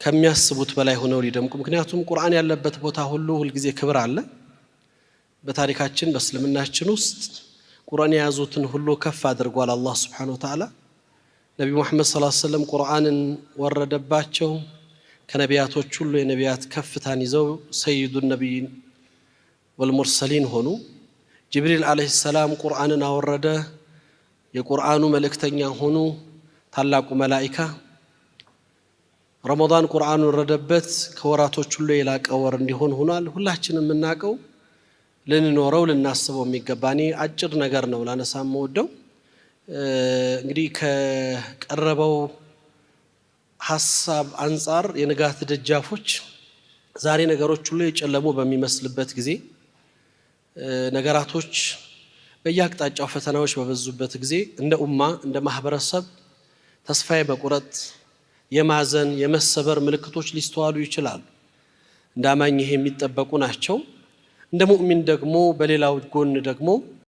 ከሚያስቡት በላይ ሆነው ሊደምቁ ምክንያቱም ቁርአን ያለበት ቦታ ሁሉ ሁሉ ጊዜ ክብር አለ በታሪካችን በእስልምናችን ውስጥ ቁርአን ያዙትን ሁሉ ከፍ አድርጓል አላህ Subhanahu Wa Ta'ala ነብዩ መሐመድ ሰለላሁ ዐለይሂ ወሰለም ቁርአንን ወረደባቸው ከነቢያቶች ሁሉ የነቢያት ከፍታን ይዘው ሰይዱ ነብይን ወልሙርሰሊን ሆኑ ጅብሪል አለይሂ ሰላም ቁርአንን አወረደ የቁርአኑ መልእክተኛ ሆኑ ታላቁ መላእክት ረመዳን ቁርአን ወረደበት ከወራቶች ሁሉ የላቀ ወር እንዲሆን ሆኗል ሁላችንም እናቀው ለንኖረው ለናስበው የሚገባኒ አጭር ነገር ነው ላነሳም ወደው እንግዲህ ከቀረበው ሐሳብ አንፃር የንጋት ደጃፎች ዛሬ ነገሮች ሁሉ የጨለሙ በሚመስልበት ጊዜ ነገራቶች በየአቅጣጫው ፈተናዎች በበዙበት ጊዜ እንደ ኡማ እንደ ማህበረሰብ ተስፋዬ በቁረጥ የማዘን የመሰበር ምልክቶች ሊስተዋሉ ይችላሉ እንዳማኝ ይሄ የሚጠበቁ ናቸው እንደ ሙእሚን ደግሞ በሌላው ጎን ደግሞ